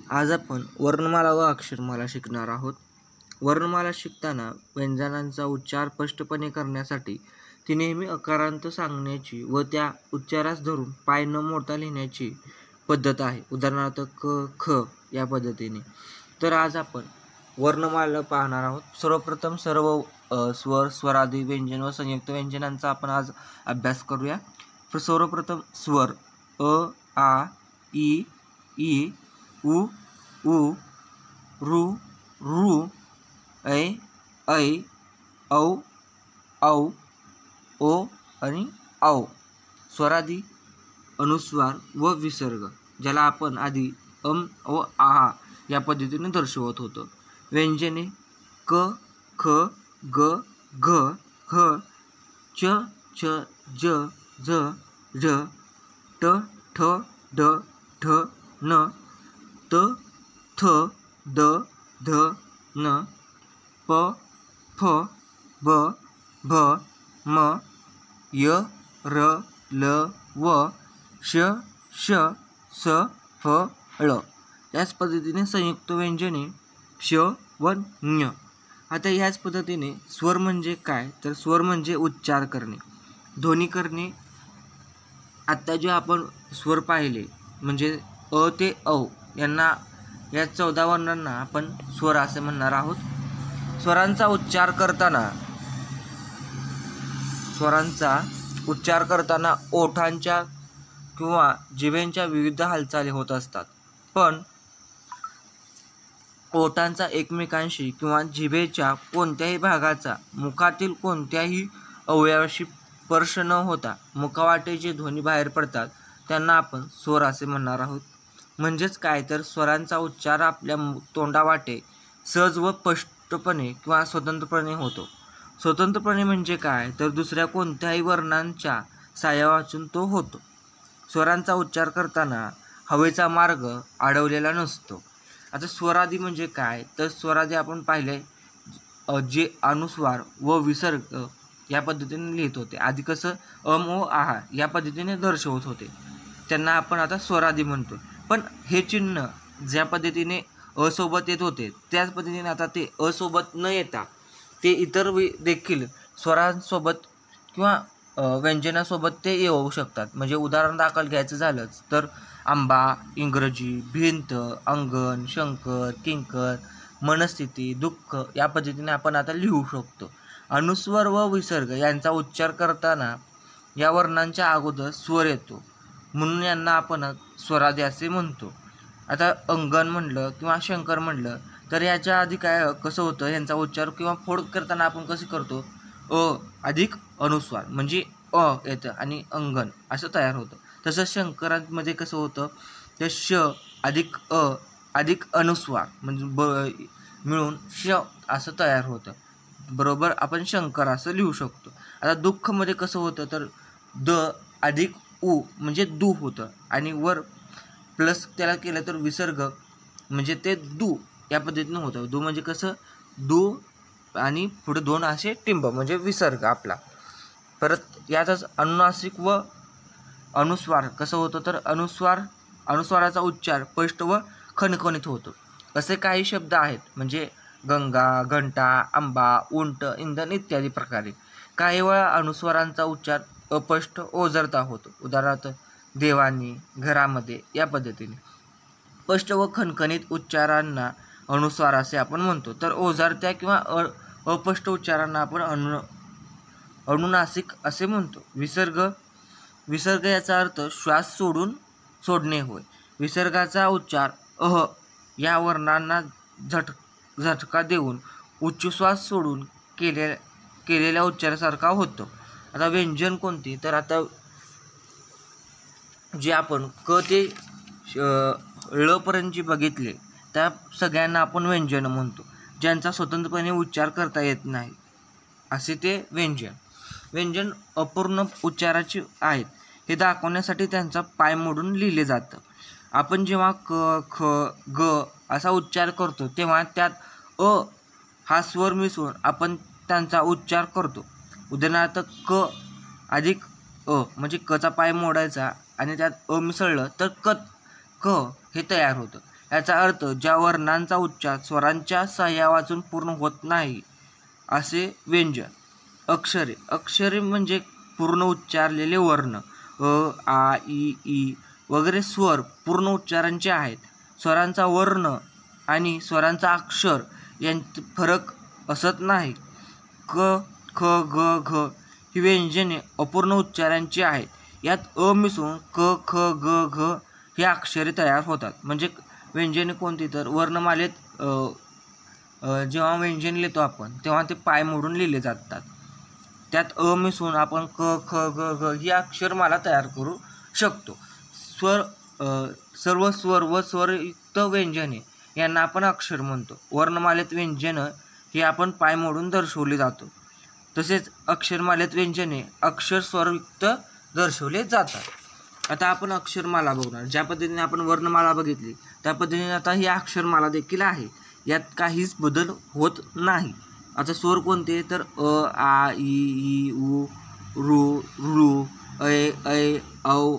आज आपण वर्णमाला व अक्षरमाला शिकणार आहोत. वर्णमाला शिकताना व्यंजनांचा उच्चार स्पष्टपणे करण्यासाठी ती नेहमी अकारांत सांगण्याची व त्या उच्चारास धरून पाय न मोडता लिहिण्याची पद्धत आहे. उदाहरणार्थ क, ख या पद्धतीने. तर आज आपण वर्णमाला पाहणार आहोत. सर्वप्रथम सर्व स्वर, स्वरादी, व्यंजन व संयुक्त व्यंजनांचा आपण आज अभ्यास करूया. सर्वप्रथम स्वर अ, आ, इ, उ, ऊ, ऋ, ॠ, ऐ, औ, ओ आणि औ. स्वरादी अनुस्वार व विसर्ग, ज्याला आपण आधी व आ या पद्धतीने दर्शवत होतो. व्यंजने क, ख, ग, घ, ह, च, छ, ज, झ, झ, ट, ठ, ड, ढ, न, त, थ, द, ध, न, प, फ, ब, भ, म, य, र, ल, व, श, स, ह, ळ. याच पद्धतीने संयुक्त व्यंजने श व ञ. आता ह्याच पद्धतीने स्वर म्हणजे काय, तर स्वर म्हणजे उच्चार करणे, ध्वनी करणे. आत्ता जे आपण स्वर पाहिले म्हणजे अ ते औ यांना, या 14 वर्णांना आपण स्वर असे म्हणणार आहोत. स्वरांचा उच्चार करताना ओठांच्या किंवा जिभेच्या विविध हालचाली होत असतात. पण ओठांचा एकमेकांशी किंवा जिभेच्या कोणत्याही भागाचा मुखातील कोणत्याही अवयवाशी स्पर्श न होता मुखवाटे जे ध्वनी बाहेर पडतात त्यांना आपण स्वर असे म्हणणार आहोत. म्हणजेच काय, तर स्वरांचा उच्चार आपल्या तोंडावाटे सहज व स्पष्टपणे किंवा स्वतंत्रपणे होतो. स्वतंत्रपणे म्हणजे काय, तर दुसऱ्या कोणत्याही वर्णांच्या साह्यावाचून तो होतो. स्वरांचा उच्चार करताना हवेचा मार्ग अडवलेला नसतो. आता स्वरादी म्हणजे काय, तर स्वरादी आपण पाहिले जे अनुस्वार व विसर्ग या पद्धतीने लिहित होते. आधी कसं अम ओ आहा या पद्धतीने दर्शवत होते, त्यांना आपण आता स्वरादी म्हणतो. पण हे चिन्ह ज्या पद्धतीने असोबत येत होते त्याच पद्धतीने आता ते असोबत न येता ते इतर देखील स्वरांसोबत किंवा व्यंजनासोबत ते येऊ शकतात. म्हणजे उदाहरण दाखल घ्यायचं झालंच तर आंबा, इंग्रजी, भिंत, अंगण, शंकर, किंकर, मनस्थिती, दुःख या पद्धतीने आपण आता लिहू शकतो. अनुस्वर व विसर्ग यांचा उच्चार करताना या वर्णांच्या अगोदर स्वर येतो, म्हणून यांना आपण स्वरादी असे म्हणतो. आता अंगण म्हणलं किंवा शंकर म्हणलं तर याच्या आधी काय कसं होतं, यांचा उच्चार किंवा फोड करताना आपण कसं करतो, अ अधिक अनुस्वार म्हणजे अ येतं आणि अंगण असं तयार होतं. तसं शंकरांमध्ये कसं होतं, तर श अधिक अ अधिक अनुस्वार म्हणजे मिळून श असं तयार होतं. बरोबर आपण शंकर असं लिहू शकतो. आता दुःखमध्ये कसं होतं, तर द अधिक उ म्हणजे दू होतं आणि वर प्लस त्याला केलं तर विसर्ग म्हणजे ते दू या पद्धतीनं होतं. दू म्हणजे कसं, दू आणि पुढे दोन असे टिंब म्हणजे विसर्ग आपला. परत यातच अनुनासिक व अनुस्वार कसं होतं, तर अनुस्वाराचा उच्चार स्पष्ट व खणखणीत होतो. असे काही शब्द आहेत म्हणजे गंगा, घंटा, आंबा, उंट, इंधन इत्यादी प्रकारे. काही वेळा अनुस्वारांचा उच्चार अस्पष्ट ओझरता होतो. उदाहरणार्थ देवानी, घरामध्ये या पद्धतीने. स्पष्ट व खणखणीत उच्चारांना अनुस्वार असे आपण म्हणतो. तर ओझरत्या किंवा अस्पष्ट उच्चारांना आपण अनुनासिक असे म्हणतो. विसर्ग याचा अर्थ श्वास सोडणे होय. विसर्गाचा उच्चार अह या वर्णांना झटका देऊन उच्चश्वास सोडून केलेल्या उच्चारासारखा होतो. आता व्यंजन कोणती, तर आता जे आपण क ते ळ पर्यंत जे बघितले त्या सगळ्यांना आपण व्यंजन म्हणतो. ज्यांचा स्वतंत्रपणे उच्चार करता येत नाही असे ते व्यंजन अपूर्ण उच्चाराचे आहेत हे दाखवण्यासाठी त्यांचा पाय मोडून लिहिले जातं. आपण जेव्हा क, ख, ग असा उच्चार करतो तेव्हा त्यात अ हा स्वर मिसळून आपण त्यांचा उच्चार करतो. उदाहरणार्थ क अधिक अ म्हणजे कचा पाय मोडायचा आणि त्यात अ मिसळलं तर क हे तयार होतं. याचा अर्थ ज्या वर्णांचा उच्चार स्वरांच्या सहाय्यावाचून पूर्ण होत नाही असे व्यंजन. अक्षरे. अक्षरे म्हणजे पूर्ण उच्चारलेले वर्ण. आ ई वगैरे स्वर पूर्ण उच्चारांचे आहेत. स्वरांचा वर्ण आणि स्वरांचा अक्षर यांत फरक असत नाही. क ख ग घ ही व्यंजने अपूर्ण उच्चारांची आहेत. यात अ मिसळून क ख ग घ ही अक्षरे तयार होतात. म्हणजे व्यंजने कोणती तर वर्णमालेत जेव्हा व्यंजन लिहितो आपण तेव्हा ते पाय मोडून लिहिले जातात. त्यात अ मिसळून आपण क ख ग घ ही अक्षरमाला तयार करू शकतो. सर्व स्वर व स्वरयुक्त व्यंजने यांना आपण अक्षर म्हणतो. वर्णमालेत व्यंजन हे आपण पाय मोडून दर्शवले जातो. तसेच अक्षरमालेत व्यंजने अक्षर स्वरयुक्त दर्शवले जातात. आता आपण अक्षरमाला बघणार. ज्या पद्धतीने आपण वर्णमाला बघितली त्या पद्धतीने आता ही अक्षरमाला देखील आहे. यात काहीच बदल होत नाही. आता स्वर कोणते तर अ आ ई उ रू ऋ ऐ औ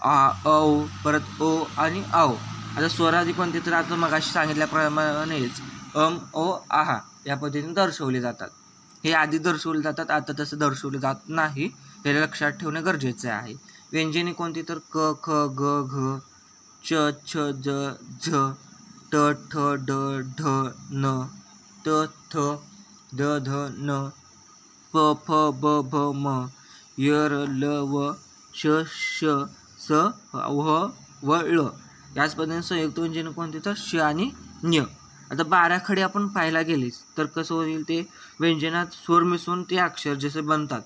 आ औ परत ओ आणि औ. आता स्वरादी कोणते तर आता मगाशी सांगितल्याप्रमाणेच ओ आहा या पद्धतीने दर्शवले जातात. हे आधी दर्शवले जातात, आता तसं दर्शवले जात नाही. हे लक्षात ठेवणे गरजेचे आहे. व्यंजने कोणती तर क ख ग घ च छ ज झ ट ठ ड ढ न त थ द ध न प फ ब भ म य र ल व श श स व्ह व ळ. याच पद्धतीने संयुक्त व्यंजने कोणती तर श आणि ञ. आता बाराखडी आपण पाहायला गेलीच तर कसं होईल ते व्यंजनात स्वर मिसळून ते अक्षर जसे बनतात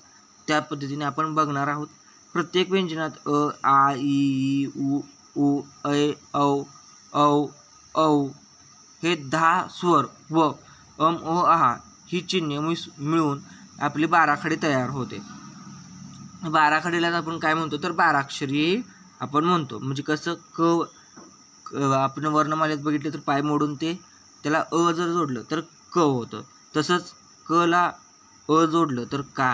त्या पद्धतीने आपण बघणार आहोत. प्रत्येक व्यंजनात अ आ ई उ ऐ औ औ हे 10 स्वर व ओ आहा ही चिन्हे मिळून आपली बाराखडी तयार होते. बाराखडीलाच आपण काय म्हणतो तर बाराक्षरी आपण म्हणतो. म्हणजे कसं आपण वर्णमालेत बघितले तर पाय मोडून ते त्याला अ जर जोडलं तर क होतं. तसंच क ला अ जोडलं तर का,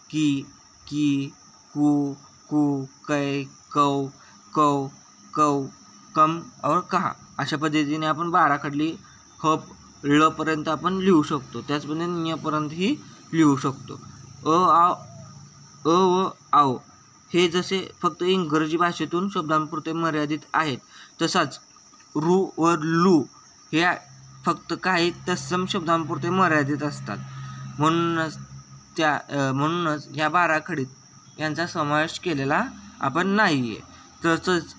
की, कू, कै, कौ, कौ, कम और कहा अशा पद्धतीने आपण बाराखडली ह ळ पर्यंत आपण लिहू शकतो. त्याच पद्धतीने ञ पर्यंतही लिहू शकतो. अ व आव हे जसे फक्त इंग्रजी भाषेतून शब्दांपुरते मर्यादित आहेत तसाच रू व लू हे फक्त काही तत्सम शब्दांपुरते मर्यादित असतात. म्हणूनच या बाराखडीत यांचा समावेश केलेला आपण नाही आहे. तसंच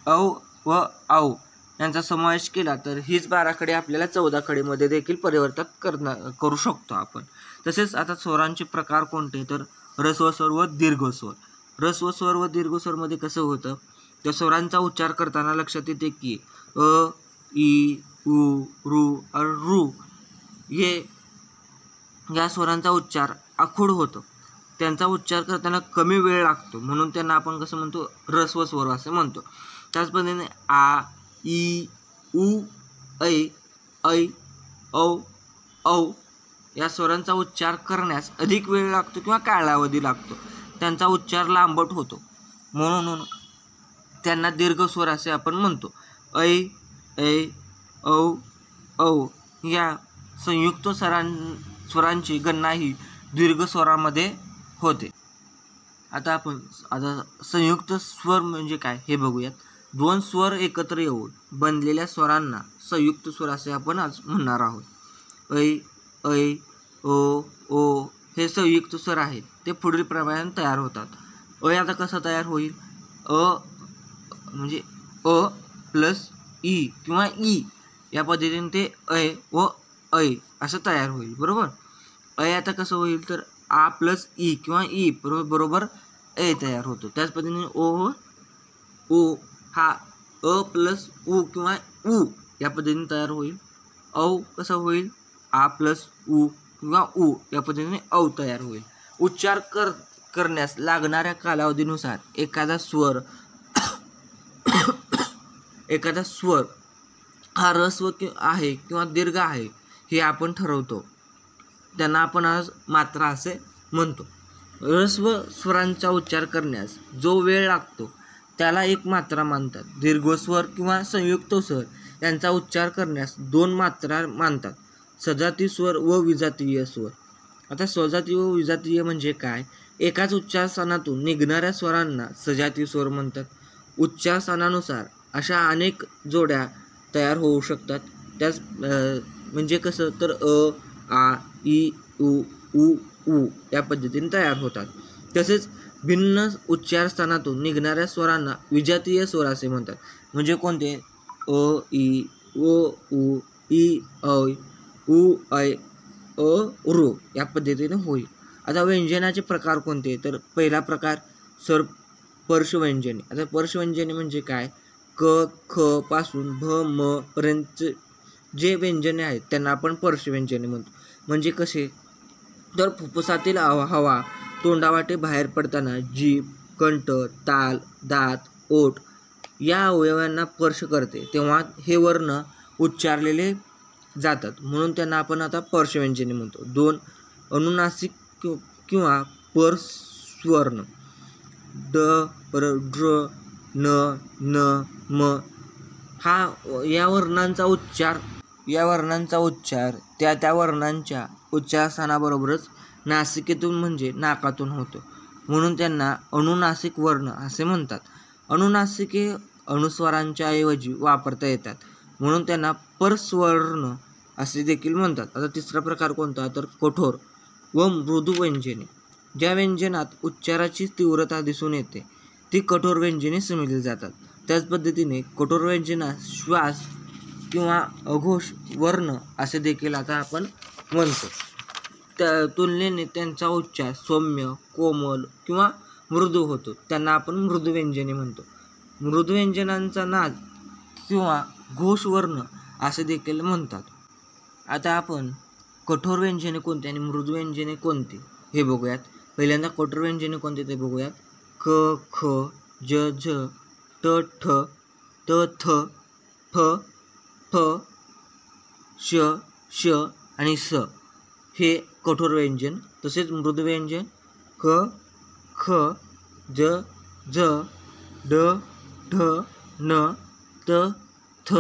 औ व औ यांचा समावेश केला तर हीच बाराखडी आपल्याला 14 खडीमध्ये देखील परिवर्तित करू शकतो आपण. तसेच आता स्वरांचे प्रकार कोणते तर ऱ्हस्व स्वर व दीर्घ स्वर. ऱ्हस्व स्वर व दीर्घ स्वरमध्ये कसं होतं त्या स्वरांचा उच्चार करताना लक्षात येते की अ ई उ रू रू हे या स्वरांचा उच्चार आखूड होतो. त्यांचा उच्चार करताना कमी वेळ लागतो म्हणून त्यांना आपण कसं म्हणतो ऱ्हस्व स्वर असे म्हणतो. त्याच पद्धतीने आ ई उ ऐ औ या स्वरांचा उच्चार करण्यास अधिक वेळ लागतो किंवा कालावधी लागतो. त्यांचा उच्चार लांबट होतो म्हणून त्यांना दीर्घ स्वर असे आपण म्हणतो. ऐ औ या संयुक्त स्वरांची गणना ही दीर्घ स्वरामध्ये होते. आता संयुक्त स्वर म्हणजे काय हे बघूयात. 2 स्वर एकत्र येऊन बनलेल्या स्वरांना संयुक्त स्वर असे आपण आज म्हणणार आहोत. ऐ ओ हे संयुक्त स्वर आहेत. ते पुढील प्रमाणे तयार होतात. आता कसं तयार होईल म्हणजे अ प्लस ई किंवा ई या पद्धतीने ते ऐ व ऐ असं तयार होईल. बरोबर. आता कसं होईल तर आ प्लस ई किंवा ई बरोबर ऐ तयार होतो. त्याच पद्धतीने ओ हा अ प्लस उ किंवा उ या पद्धतीने तयार होईल. औ कसं होईल आ प्लस उ किंवा उ या पद्धतीने औ तयार होईल. उच्चार करण्यास लागणाऱ्या कालावधीनुसार एखादा स्वर हा ऱ्हस्व आहे किंवा दीर्घ आहे हे आपण ठरवतो. त्यांना आपण आज मात्रा असे म्हणतो. ऱ्हस्व स्वरांचा उच्चार करण्यास जो वेळ लागतो त्याला एक मात्रा मानतात. दीर्घस्वर किंवा संयुक्त स्वर यांचा उच्चार करण्यास 2 मात्रा मानतात, सजातीय स्वर व विजातीय स्वर. आता सजातीय व विजातीय म्हणजे काय? एकाच उच्चारस्थानातून निघणाऱ्या स्वरांना सजातीय स्वर म्हणतात. उच्चारस्थानानुसार अशा अनेक जोड्या तयार होऊ शकतात. त्याच म्हणजे कसं तर अ, आ, इ, उ, उ, ऊ या पद्धतीने तयार होतात. तसेच भिन्न उच्चारस्थानातून निघणाऱ्या स्वरांना विजातीय स्वर असे म्हणतात. म्हणजे कोणते? अ, इ, ओ, उ, इ, ऐ, उ, ऐ, अ, ऋ या पद्धतीने होईल. आता व्यंजनाचे प्रकार कोणते? तर पहिला प्रकार स्पर्शव्यंजने. आता स्पर्शव्यंजने म्हणजे काय? क, ख पासून भ, म पर्यंत जे व्यंजने आहेत त्यांना आपण स्पर्शव्यंजने म्हणतो. म्हणजे कसे? तर फुफ्फुसातील हवा तोंडावाटे बाहेर पडताना जीभ, कंठ, ताल, दात, ओठ या अवयवांना स्पर्श करते तेव्हा हे वर्ण उच्चारलेले जातात, म्हणून त्यांना आपण आता स्पर्शव्यंजने म्हणतो. 2 अनुनासिक किंवा परस्वर्ण ड, ड्र, न, न, म या वर्णांचा उच्चार त्या वर्णांच्या उच्चारस्थानाबरोबरच नासिकेतून म्हणजे नाकातून होतो, म्हणून त्यांना अनुनासिक वर्ण असे म्हणतात. अनुनासिके अनुस्वारांच्या ऐवजी वापरता येतात, म्हणून त्यांना परस्वर्ण असे देखील म्हणतात. आता तिसरा प्रकार कोणता? तर कठोर व मृदू व्यंजने. ज्या व्यंजनात उच्चाराची तीव्रता दिसून येते ती कठोर व्यंजने समजली जातात. त्याच पद्धतीने कठोर व्यंजनास श्वास किंवा अघोष वर्ण असे देखील आता आपण म्हणतो. त्या तुलनेने त्यांचा उच्चार सौम्य, कोमल किंवा मृदू होतो, त्यांना आपण मृदू व्यंजने म्हणतो. मृदू व्यंजनांचा नाद किंवा घोषवर्ण असे देखील म्हणतात. आता आपण कठोर व्यंजने कोणती आणि मृदू व्यंजने कोणती हे बघूयात. पहिल्यांदा कठोर व्यंजने कोणते ते बघूयात. क, ख, ज, झ, ट, ठ, त, थ, फ, फ, श, श आणि स हे कठोर व्यंजन. तसेच मृदू व्यंजन क, ख, ज, झ, ड, ढ, न, त, थ,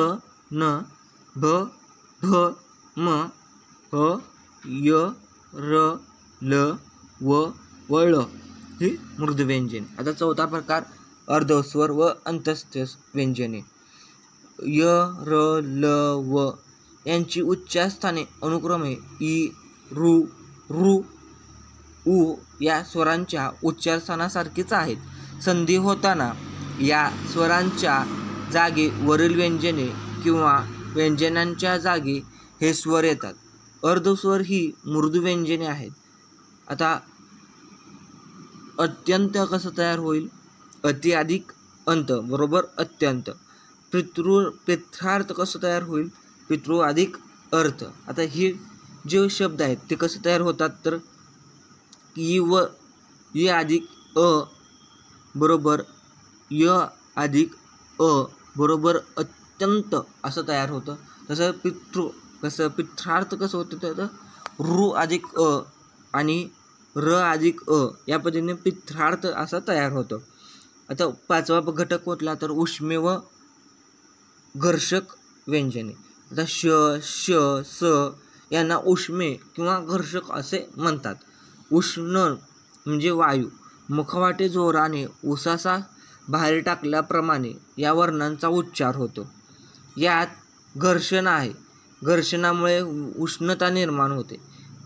न, भ, भ, म, ह, य, र, ल, व, ळ ही मृदू व्यंजन. आता चौथा प्रकार अर्धस्वर व अंतस्थ व्यंजने. य, र, ल, व यांची उच्चारस्थाने अनुक्रमे इ, ऋ, ऋ, उ या स्वरांच्या उच्चारस्थानासारखीच आहेत. संधी होताना या स्वरांच्या जागी वरील व्यंजने किंवा व्यंजनांच्या जागी हे स्वर येतात. अर्धस्वर ही मृदू व्यंजने आहेत. आता अत्यंत कसं तयार होईल? अति अधिक अंत बरोबर अत्यंत. पित्रार्थ कसं तयार होईल? पितृ अधिक अर्थ. आता हे जे शब्द आहेत ते कसे तयार होतात? तर इ व य अधिक अ बरोबर य अधिक अ बरोबर अत्यंत असं तयार होतं. तसं पित्रार्थ कसं होतं? तर ऋ अधिक अ आणि र अधिक अ या पद्धतीने पित्रार्थ असा तयार होतो. आता पाचवा घटक कुठला? तर उष्मे व घर्षक व्यंजने. आता श, श, स यांना उष्मे किंवा घर्षक असे म्हणतात. उष्ण म्हणजे वायू. मुखवाटे जोराने उसासा बाहेर टाकल्याप्रमाणे या वर्णांचा उच्चार होतो. यात घर्षण आहे. घर्षणामुळे उष्णता निर्माण होते,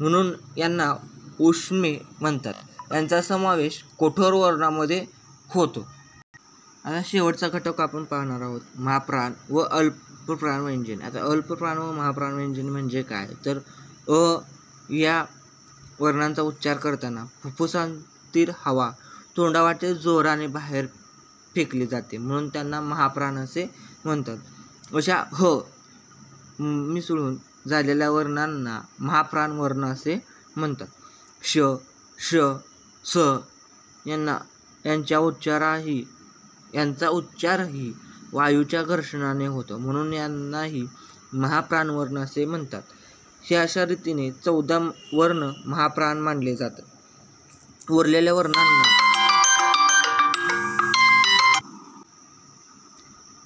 म्हणून यांना उष्मे म्हणतात. यांचा समावेश कठोर वर्णामध्ये होतो. आता शेवटचा घटक आपण पाहणार आहोत महाप्राण व अल्पप्राण व्यंजन. आता अल्पप्राण व महाप्राण व्यंजन म्हणजे काय? तर अ या वर्णांचा उच्चार करताना फुफ्फुसातील हवा तोंडावाटे जोराने बाहेर फेकली जाते, म्हणून त्यांना महाप्राण असे म्हणतात. अशा ह मिसळून झालेल्या वर्णांना महाप्राण वर्ण असे म्हणतात. श, श, स यांचा उच्चारही वायूच्या घर्षणाने होतो, म्हणून यांनाही महाप्राण वर्ण असे म्हणतात. अशा रीतीने 14 वर्ण महाप्राण मानले जातात. उरलेल्या वर्णांना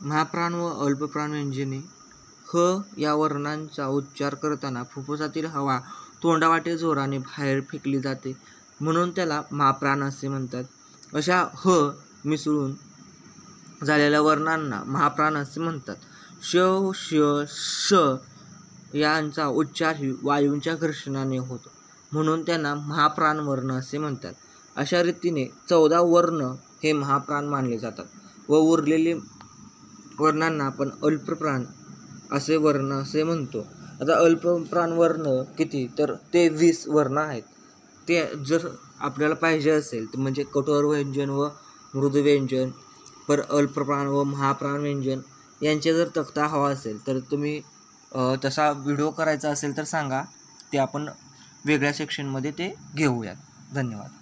महाप्राण व अल्पप्राण व्यंजने ह या वर्णांचा उच्चार करताना फुफ्फुसातील हवा तोंडावाटे जोराने बाहेर फेकली जाते, म्हणून त्याला महाप्राण असे म्हणतात. अशा ह मिसळून झालेल्या वर्णांना महाप्राण असे म्हणतात. श, श, श यांचा उच्चारही वायूंच्या घर्षणाने होतो, म्हणून त्यांना महाप्राण वर्ण असे म्हणतात. अशा रीतीने 14 वर्ण हे महाप्राण मानले जातात व उरलेले वर्णांना आपण अल्पप्राण असे वर्ण असे म्हणतो. आता अल्पप्राण वर्ण किती, तर ते 20 वर्ण आहेत. ते जर आपल्याला पाहिजे असेल तर म्हणजे कठोर व्यंजन व मृदू व्यंजन, पर अल्पप्राण व महाप्राण व्यंजन यांचे जर तक्ता हवा असेल तर तुम्ही तसा व्हिडिओ करायचा असेल तर सांगा, ते आपण वेगळ्या सेक्शनमध्ये ते घेऊयात. धन्यवाद.